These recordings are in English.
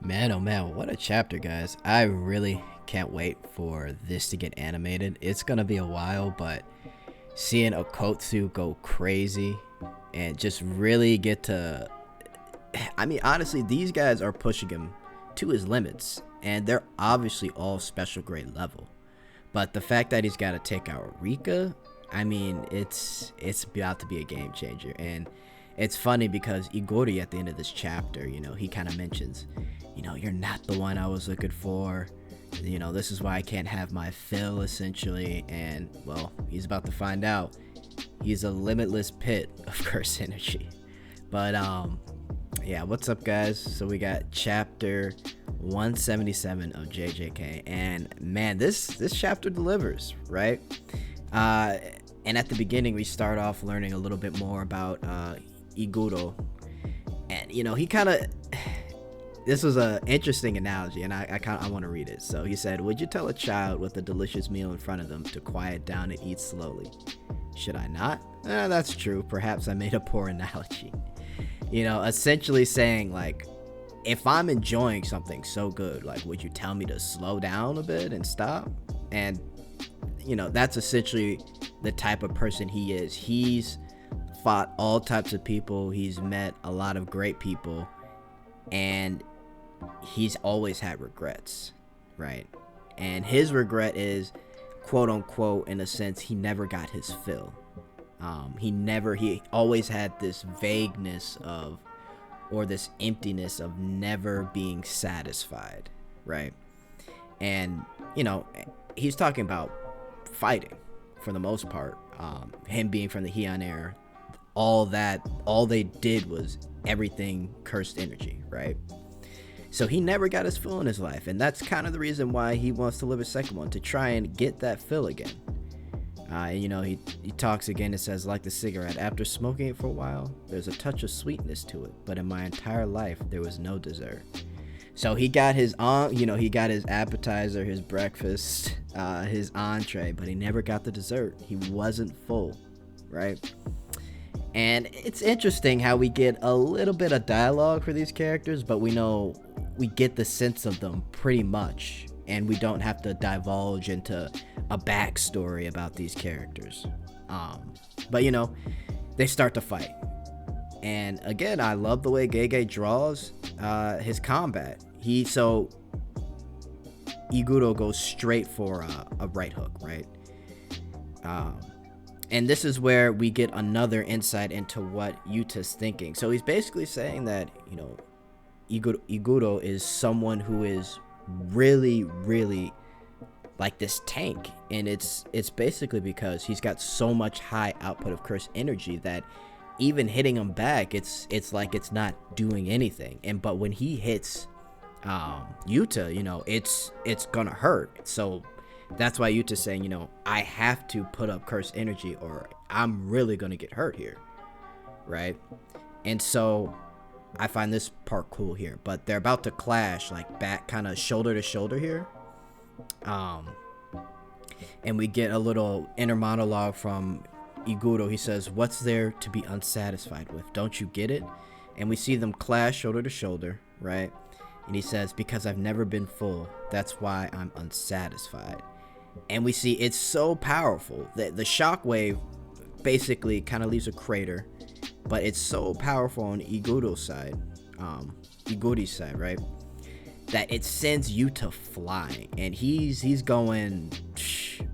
Man, oh man, what a chapter, guys. I really can't wait for this to get animated. It's gonna be a while, but seeing Okotsu go crazy and just really get to. I mean, honestly, these guys are pushing him to his limits, and they're obviously all special grade level. But the fact that he's got to take out Rika, I mean, it's about to be a game changer. And it's funny because Igori at the end of this chapter, he kind of mentions, you're not the one I was looking for. This is why I can't have my fill, essentially. And, well, he's about to find out. He's a limitless pit of curse energy. But, yeah, what's up, guys? So we got chapter 177 of JJK. And, man, this chapter delivers, right? And at the beginning, we start off learning a little bit more about Iguro. And, he kind of... This was an interesting analogy, and I want to read it. So he said, would you tell a child with a delicious meal in front of them to quiet down and eat slowly? Should I not? That's true. Perhaps I made a poor analogy. Essentially saying, like, if I'm enjoying something so good, like, would you tell me to slow down a bit and stop? And, that's essentially the type of person he is. He's fought all types of people. He's met a lot of great people. And he's always had regrets, right? And his regret is, quote unquote, in a sense, he never got his fill. He always had this vagueness of, or this emptiness of never being satisfied, right? And, he's talking about fighting for the most part. Him being from the Heian era, all they did was everything cursed energy, right? So he never got his fill in his life, and that's kind of the reason why he wants to live a second one, to try and get that fill again. He talks again and says, like the cigarette, after smoking it for a while, there's a touch of sweetness to it, but in my entire life, there was no dessert. So he got his he got his appetizer, his breakfast, his entree, but he never got the dessert. He wasn't full, right? And it's interesting how we get a little bit of dialogue for these characters, but we get the sense of them pretty much, and we don't have to divulge into a backstory about these characters. But they start to fight. And again, I love the way Gege draws his combat. Iguro goes straight for a right hook, right? And this is where we get another insight into what Yuta's thinking. So he's basically saying that, Iguro is someone who is really, really like this tank. And it's basically because he's got so much high output of curse energy that even hitting him back, it's like it's not doing anything. But when he hits Yuta, it's gonna hurt. So that's why Yuta's saying, I have to put up cursed energy or I'm really going to get hurt here, right? And so I find this part cool here. But they're about to clash, like back kind of shoulder to shoulder here. And we get a little inner monologue from Iguro. He says, what's there to be unsatisfied with? Don't you get it? And we see them clash shoulder to shoulder, right? And he says, because I've never been full. That's why I'm unsatisfied. And we see it's so powerful that the shockwave basically kind of leaves a crater, but it's so powerful on Iguri's side, right? That it sends Yuta flying, and he's going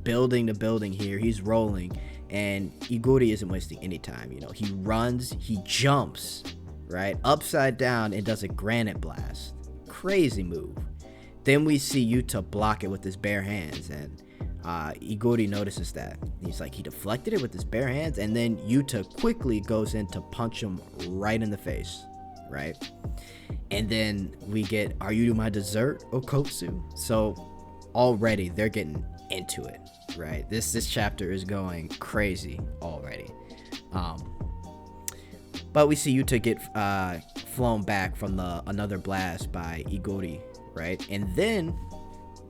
building to building here. He's rolling, and Iguri isn't wasting any time. He runs, he jumps, right, upside down and does a granite blast. Crazy move. Then we see Yuta block it with his bare hands, and Iguri notices that. He's like, he deflected it with his bare hands, and then Yuta quickly goes in to punch him right in the face, right? And then we get, are you my dessert, Okotsu? So already they're getting into it, right? This chapter is going crazy already. But we see Yuta get flown back from another blast by Iguri, right? And then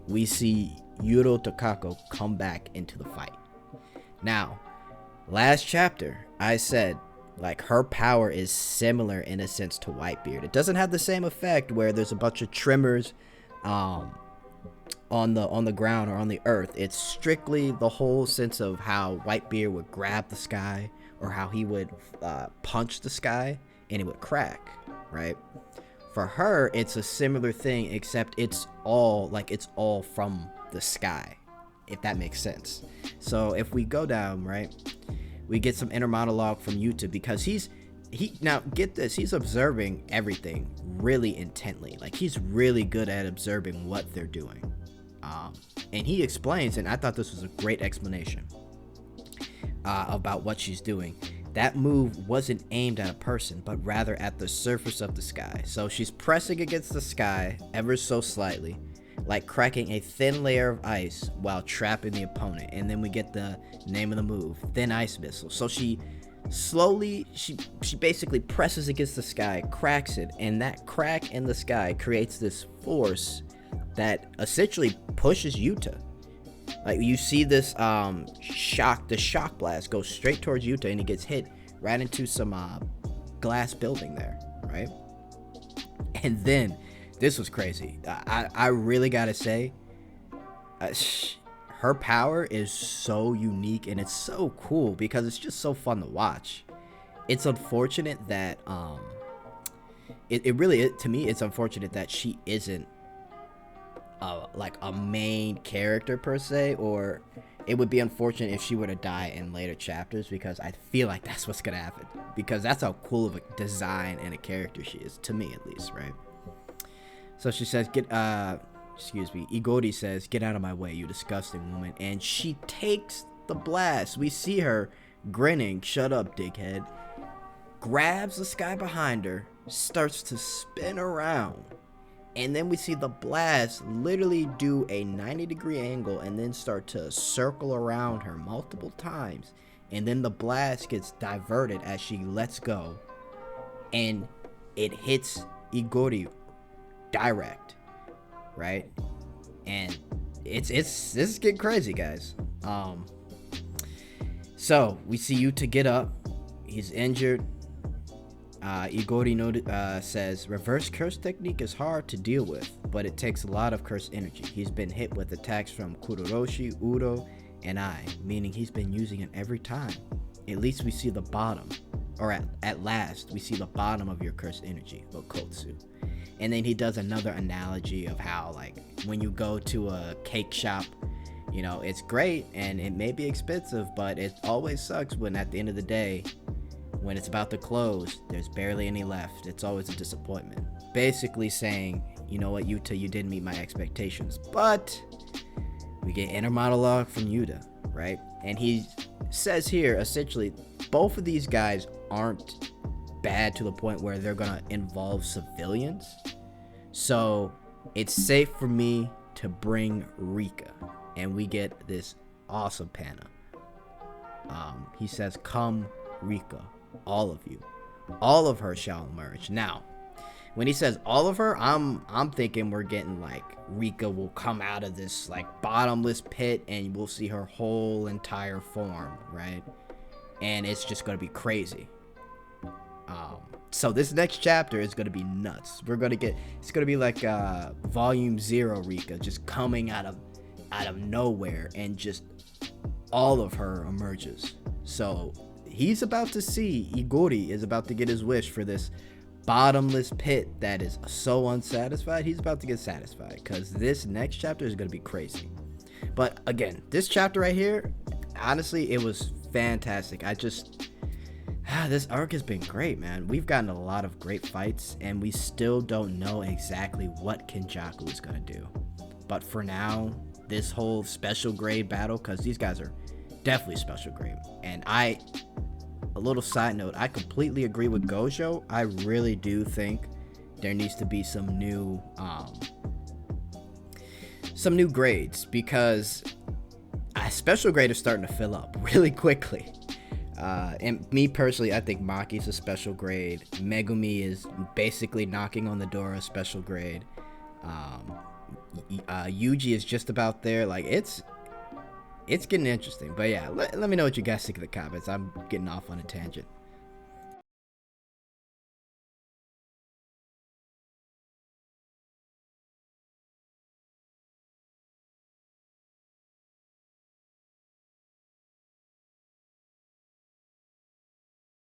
we see Yuro Takako come back into the fight. Now, last chapter, I said Like, her power is similar in a sense to Whitebeard. It doesn't have the same effect where there's a bunch of tremors on the ground or on the earth. It's strictly the whole sense of how Whitebeard would grab the sky, or how he would punch the sky and it would crack, right? For her, it's a similar thing, except it's all from the sky, if that makes sense. So if we go down, right, we get some inner monologue from Yuta, because now get this, he's observing everything really intently. Like, he's really good at observing what they're doing. And he explains, and I thought this was a great explanation about what she's doing. That move wasn't aimed at a person, but rather at the surface of the sky. So she's pressing against the sky ever so slightly, like cracking a thin layer of ice while trapping the opponent. And then we get the name of the move, Thin Ice Missile. So she slowly, she basically presses against the sky, cracks it, and that crack in the sky creates this force that essentially pushes Yuta. Like, you see this the shock blast goes straight towards Yuta, and he gets hit right into some glass building there, right? And then this was crazy. I really gotta say, her power is so unique, and it's so cool because it's just so fun to watch. It's unfortunate that to me it's unfortunate that she isn't like a main character per se, or it would be unfortunate if she were to die in later chapters, because I feel like that's what's gonna happen, because that's how cool of a design and a character she is, to me at least, right? So she says, Igori says, "Get out of my way, you disgusting woman," and she takes the blast. We see her grinning, "Shut up, dickhead," grabs the sky behind her, starts to spin around. And then we see the blast literally do a 90-degree angle and then start to circle around her multiple times. And then the blast gets diverted as she lets go. And it hits Igori direct, right? And this is getting crazy, guys. So we see Yuta get up. He's injured. Igori says, "Reverse curse technique is hard to deal with, but it takes a lot of curse energy. He's been hit with attacks from Kuroroshi, Udo, and I," meaning he's been using it every time. "At least we see the bottom, or at last we see the bottom of your curse energy, Okotsu." And then he does another analogy of how, like, when you go to a cake shop, you know, it's great and it may be expensive, but it always sucks when at the end of the day, when it's about to close, there's barely any left. It's always a disappointment. Basically saying, you know what, Yuta, you didn't meet my expectations. But we get inner monologue from Yuta, right? And he says here, essentially, both of these guys aren't bad to the point where they're gonna involve civilians. So it's safe for me to bring Rika. And we get this awesome panel. He says, "Come, Rika. All of you, all of her shall emerge." Now, when he says all of her, I'm thinking we're getting like Rika will come out of this like bottomless pit and we'll see her whole entire form, right? And it's just gonna be crazy. So this next chapter is gonna be nuts. It's gonna be like volume 0 Rika just coming out of nowhere, and just all of her emerges. So he's about to see, Igori is about to get his wish for this bottomless pit that is so unsatisfied. He's about to get satisfied, because this next chapter is going to be crazy. But again, this chapter right here, honestly, it was fantastic. This arc has been great, man. We've gotten a lot of great fights, and we still don't know exactly what Kenjaku is going to do. But for now, this whole special grade battle, because these guys are definitely special grade. And a little side note, I completely agree with Gojo. I really do think there needs to be some new grades, because special grade is starting to fill up really quickly. And me personally, I think Maki's a special grade. Megumi is basically knocking on the door of special grade. Yuji is just about there. Like, it's getting interesting. But yeah, let me know what you guys think in the comments. I'm getting off on a tangent.